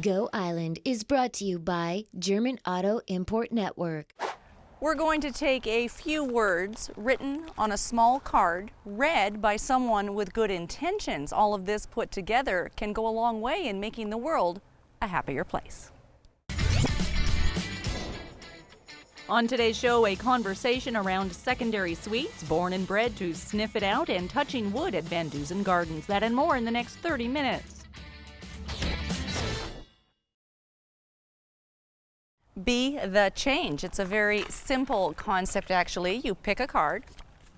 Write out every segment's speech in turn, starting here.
Go Island is brought to you by German Auto Import Network. We're going to take a few words written on a small card, read by someone with good intentions. All of this put together can go a long way in making the world a happier place. On today's show, a conversation around secondary sweets, born and bred to sniff it out, and touching wood at Van Dusen Gardens. That and more in the next 30 minutes. Be the change. It's a very simple concept, actually. You pick a card,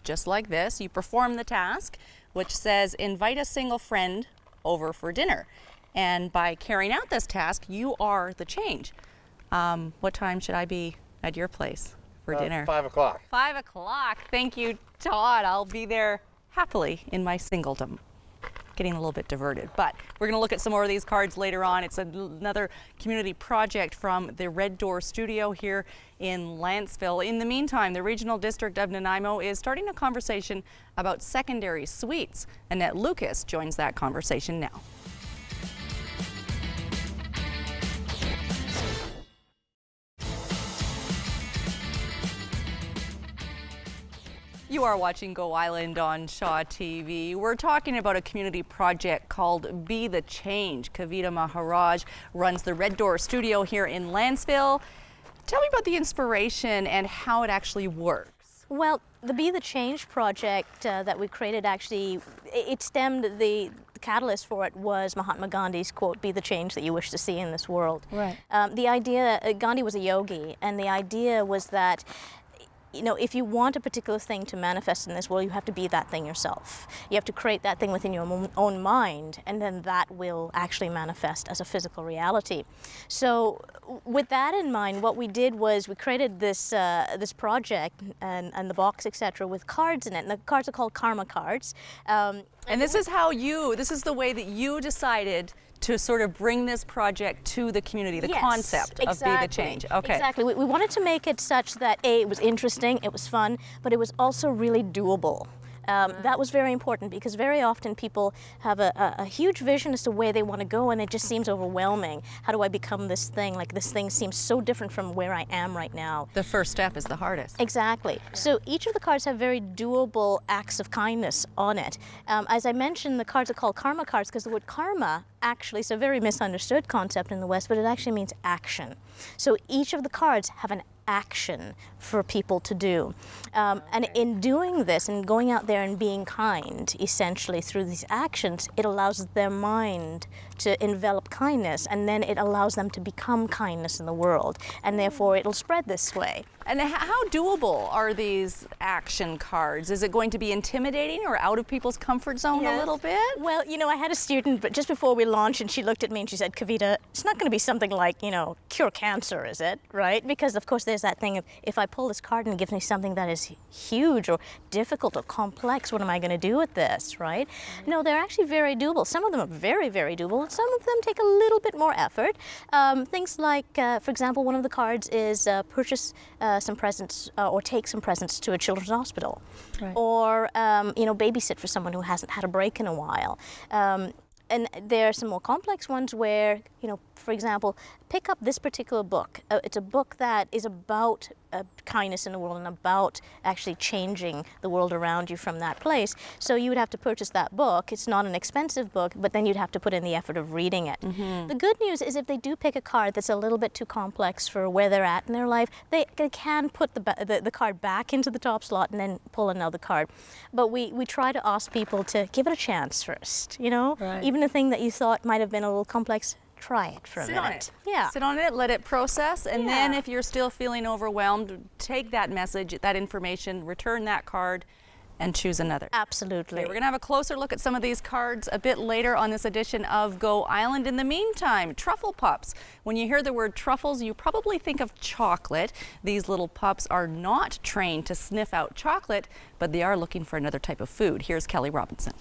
just like this. You perform the task, which says, invite a single friend over for dinner. And by carrying out this task, you are the change. What time should I be at your place for dinner? 5 o'clock. 5 o'clock. Thank you, Todd. I'll be there happily in my singledom. Getting a little bit diverted, but we're going to look at some more of these cards later on. It's another community project from the Red Door Studio here in Lanceville. In the meantime, the Regional District of Nanaimo is starting a conversation about secondary suites. Annette Lucas joins that conversation now. You are watching Go Island on Shaw TV. We're talking about a community project called Be the Change. Kavita Maharaj runs the Red Door Studio here in Lanceville. Tell me about the inspiration and how it actually works. Well, the Be the Change project that we created actually, it stemmed, the catalyst for it was Mahatma Gandhi's quote, "Be the change that you wish to see in this world." Right. The idea, Gandhi was a yogi, and the idea was that if you want a particular thing to manifest in this world, you have to be that thing yourself. You have to create that thing within your own mind, and then that will actually manifest as a physical reality. So with that in mind, what we did was we created this project and the box, etc., with cards in it. And the cards are called karma cards. And this is this is the way that you decided to sort of bring this project to the community, the concept of Be the Change. Okay. Exactly. We wanted to make it such that it was interesting, it was fun, but it was also really doable. That was very important because very often people have a huge vision as to where they want to go, and it just seems overwhelming. How do I become this thing? Like, this thing seems so different from where I am right now. The first step is the hardest. Exactly. So each of the cards have very doable acts of kindness on it. As I mentioned, the cards are called karma cards because the word karma actually is a very misunderstood concept in the West, but it actually means action. So each of the cards have an action for people to do. And in doing this and going out there and being kind, essentially through these actions, it allows their mind to envelop kindness, and then it allows them to become kindness in the world, and therefore it'll spread this way. And how doable are these action cards? Is it going to be intimidating or out of people's comfort zone a little bit? Well, I had a student, but just before we launched, and she looked at me and she said, "Kavita, it's not going to be something like, cure cancer, is it?" Right? Because of course there's that thing of, if I pull this card and it gives me something that is huge or difficult or complex, what am I going to do with this, right? No, they're actually very doable. Some of them are very, very doable, and some of them take a little bit more effort. Things like, for example, one of the cards is purchase some presents or take some presents to a children's hospital, right. Or babysit for someone who hasn't had a break in a while. And there are some more complex ones where, for example, pick up this particular book. It's a book that is about kindness in the world and about actually changing the world around you from that place. So you would have to purchase that book. It's not an expensive book, but then you'd have to put in the effort of reading it. Mm-hmm. The good news is if they do pick a card that's a little bit too complex for where they're at in their life, they can put the card back into the top slot and then pull another card. But we try to ask people to give it a chance first, Right. Even a thing that you thought might have been a little complex, try it for a minute. Sit on it. Yeah. Sit on it, let it process, and then if you're still feeling overwhelmed, take that message, that information, return that card, and choose another. Absolutely. Okay, we're going to have a closer look at some of these cards a bit later on this edition of Go Island. In the meantime, truffle pups. When you hear the word truffles, you probably think of chocolate. These little pups are not trained to sniff out chocolate, but they are looking for another type of food. Here's Kelly Robinson.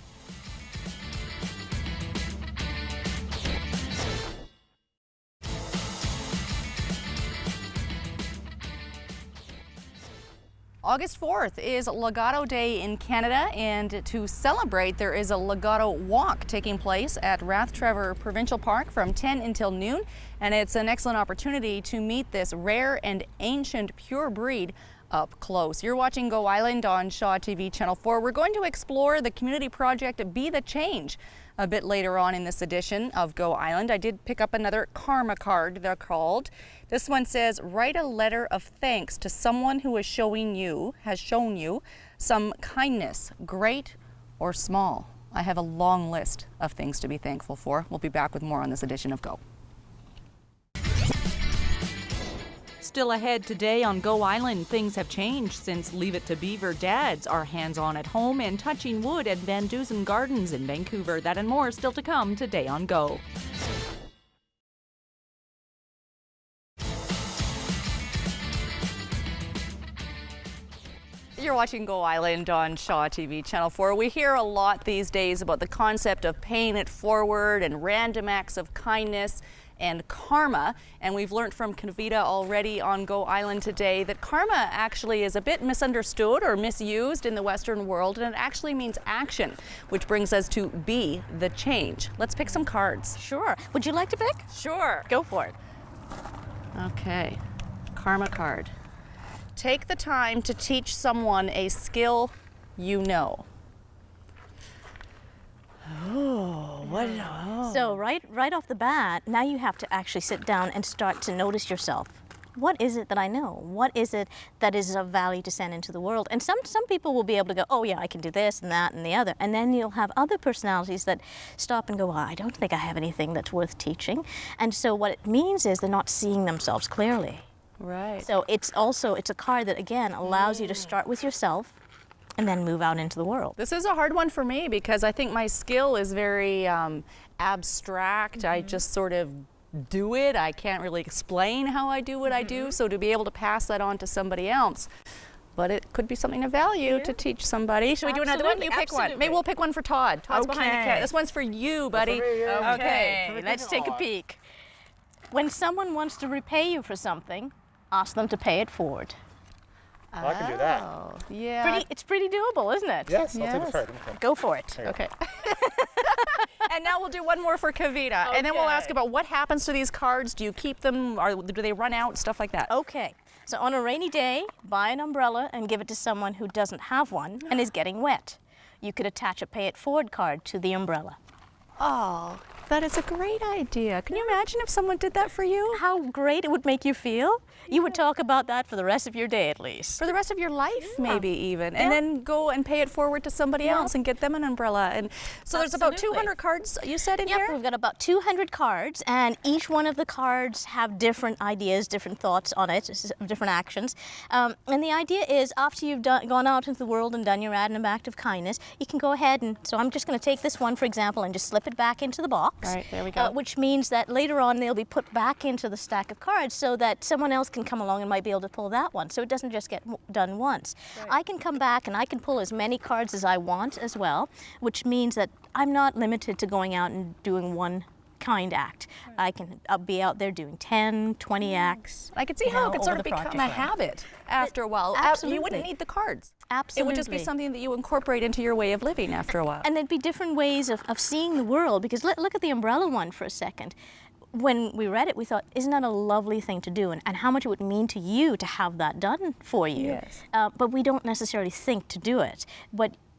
August 4th is Legato Day in Canada, and to celebrate, there is a Legato Walk taking place at Rathtrevor Provincial Park from 10 until noon, and it's an excellent opportunity to meet this rare and ancient pure breed up close. You're watching Go Island on Shaw TV Channel 4. We're going to explore the community project Be the Change a bit later on in this edition of Go Island. I did pick up another karma card, they're called. This one says, write a letter of thanks to someone who has shown you some kindness, great or small. I have a long list of things to be thankful for. We'll be back with more on this edition of Go. Still ahead today on Go Island, things have changed since Leave It to Beaver dads are hands-on at home and touching wood at Van Dusen Gardens in Vancouver. That and more still to come today on Go. You're watching Go Island on Shaw TV Channel 4. We hear a lot these days about the concept of paying it forward and random acts of kindness and karma, and we've learned from Kavita already on Go Island today that karma actually is a bit misunderstood or misused in the Western world, and it actually means action, which brings us to Be the Change. Let's pick some cards. Sure. Would you like to pick? Sure. Go for it. Okay, karma card. Take the time to teach someone a skill you know. Oh, what? Oh. So right off the bat, now you have to actually sit down and start to notice yourself. What is it that I know? What is it that is of value to send into the world? And some people will be able to go, oh yeah, I can do this and that and the other. And then you'll have other personalities that stop and go, well, I don't think I have anything that's worth teaching. And so what it means is they're not seeing themselves clearly. Right. So it's a card that, again, allows you to start with yourself and then move out into the world. This is a hard one for me because I think my skill is very abstract. I just sort of do it. I can't really explain how I do what I do. So to be able to pass that on to somebody else, but it could be something of value to teach somebody. Should we do another one? You pick one. Maybe we'll pick one for Todd. Todd's behind the camera. This one's for you, buddy. Okay, let's take a peek. When someone wants to repay you for something, ask them to pay it forward. Well, I can do that. Yeah. It's pretty doable, isn't it? Yes, I'll take the card. Okay. Go for it. Okay. And now we'll do one more for Kavita, and then we'll ask about what happens to these cards. Do you keep them, or do they run out, stuff like that? Okay. So on a rainy day, buy an umbrella and give it to someone who doesn't have one and is getting wet. You could attach a pay it forward card to the umbrella. Oh, that is a great idea. Can you imagine if someone did that for you? How great it would make you feel. You would talk about that for the rest of your day at least. For the rest of your life, maybe even. And then go and pay it forward to somebody else and get them an umbrella. And so there's about 200 cards, you said, in here? We've got about 200 cards, and each one of the cards have different ideas, different thoughts on it, different actions. And the idea is after you've gone out into the world and done your random act of kindness, you can go ahead and, so I'm just going to take this one, for example, and just slip it back into the box. Right, there we go. Which means that later on they'll be put back into the stack of cards so that someone else can come along and might be able to pull that one. So it doesn't just get done once. Right. I can come back and I can pull as many cards as I want as well, which means that I'm not limited to going out and doing one kind act. Right. I'll be out there doing 10, 20 acts. I could see how it could sort of become a habit after a while. Absolutely. You wouldn't need the cards. Absolutely. It would just be something that you incorporate into your way of living after a while. And there'd be different ways of seeing the world, because look at the umbrella one for a second. When we read it, we thought, isn't that a lovely thing to do? And how much it would mean to you to have that done for you. Yes. But we don't necessarily think to do it.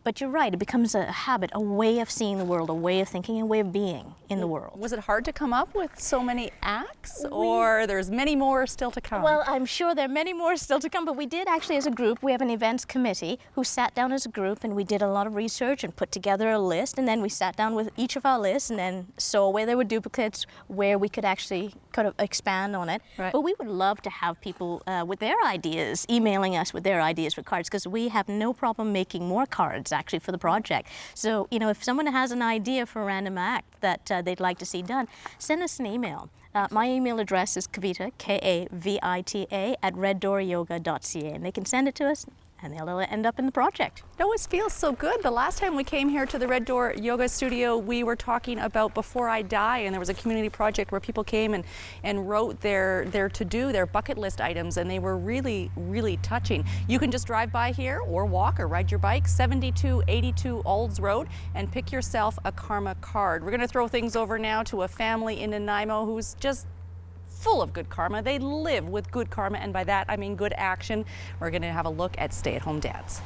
But you're right, it becomes a habit, a way of seeing the world, a way of thinking, a way of being in the world. Was it hard to come up with so many acts, or there's many more still to come? Well, I'm sure there are many more still to come, but we did actually, as a group, we have an events committee who sat down as a group, and we did a lot of research and put together a list, and then we sat down with each of our lists and then saw where there were duplicates, where we could actually kind of expand on it. Right. But we would love to have people with their ideas, emailing us with their ideas for cards, because we have no problem making more cards actually for the project. So, you know, if someone has an idea for a random act that they'd like to see done, send us an email. My email address is Kavita, Kavita, @reddooryoga.ca, and they can send it to us, and they'll end up in the project. It always feels so good. The last time we came here to the Red Door Yoga Studio, we were talking about Before I Die, and there was a community project where people came and wrote their to-do, their bucket list items, and they were really, really touching. You can just drive by here or walk or ride your bike, 7282 Olds Road, and pick yourself a karma card. We're going to throw things over now to a family in Nanaimo who's just full of good karma. They live with good karma, and by that I mean good action. We're going to have a look at stay-at-home dads.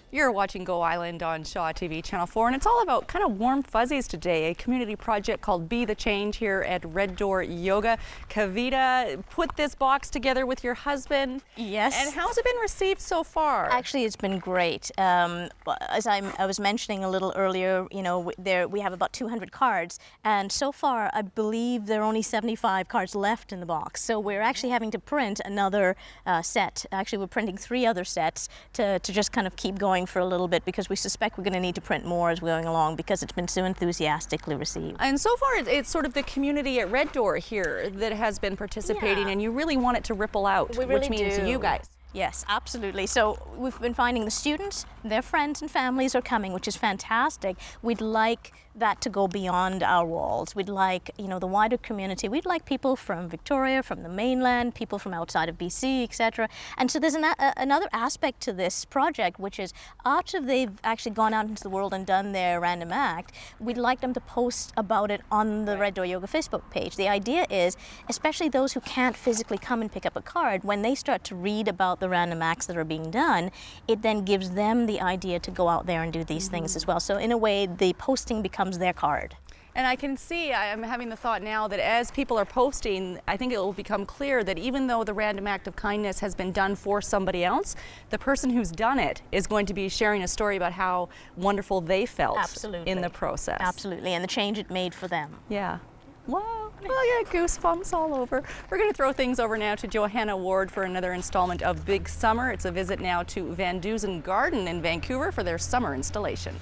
You're watching Go Island on Shaw TV Channel 4, and it's all about kind of warm fuzzies today, a community project called Be the Change here at Red Door Yoga. Kavita put this box together with your husband. Yes. And how's it been received so far? Actually, it's been great. As I was mentioning a little earlier, you know, we have about 200 cards, and so far I believe there are only 75 cards left in the box. So we're actually having to print another set. Actually, we're printing 3 other sets to just kind of keep going for a little bit, because we suspect we're going to need to print more as we're going along, because it's been so enthusiastically received. And so far it's sort of the community at Red Door here that has been participating, and you really want it to ripple out, We really which means do. you guys. Yes, absolutely. So we've been finding the students, their friends and families are coming, which is fantastic. We'd like that to go beyond our walls. We'd like, you know, the wider community. We'd like people from Victoria, from the mainland, people from outside of BC, etc. And so there's another aspect to this project, which is after they've actually gone out into the world and done their random act, we'd like them to post about it on the Red Door Yoga Facebook page. The idea is, especially those who can't physically come and pick up a card, when they start to read about the random acts that are being done, it then gives them the idea to go out there and do these things as well. So in a way, the posting becomes their card. And I can see, I'm having the thought now that as people are posting, I think it will become clear that even though the random act of kindness has been done for somebody else, the person who's done it is going to be sharing a story about how wonderful they felt in the process. Absolutely, and the change it made for them. Yeah. Wow. Well, yeah, goosebumps all over. We're going to throw things over now to Johanna Ward for another installment of Big Summer. It's a visit now to Van Dusen Garden in Vancouver for their summer installation.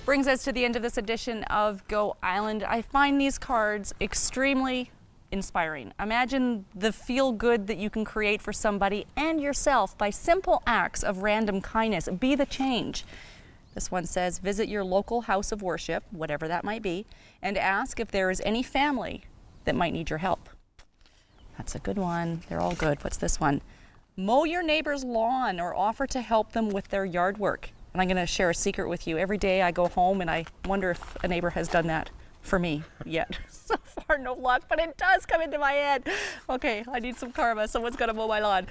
Brings us to the end of this edition of Go Island. I find these cards extremely inspiring. Imagine the feel good that you can create for somebody and yourself by simple acts of random kindness. Be the change. This one says, visit your local house of worship, whatever that might be, and ask if there is any family that might need your help. That's a good one. They're all good. What's this one? Mow your neighbor's lawn or offer to help them with their yard work. And I'm going to share a secret with you. Every day I go home and I wonder if a neighbor has done that for me yet. So far, no luck, but it does come into my head. Okay, I need some karma. Someone's got to mow my lawn.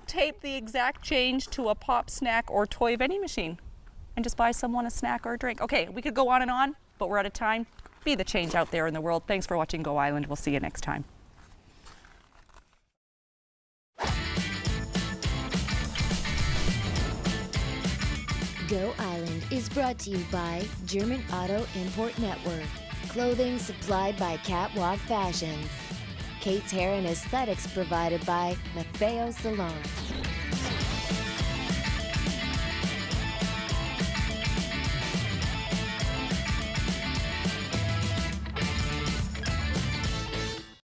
Tape the exact change to a pop, snack, or toy vending machine and just buy someone a snack or a drink. Okay, we could go on, but we're out of time. Be the change out there in the world. Thanks for watching Go Island. We'll see you next time. Go Island is brought to you by German Auto Import Network. Clothing supplied by Catwalk Fashions. Kate's Hair and Aesthetics provided by Maffeo Salon.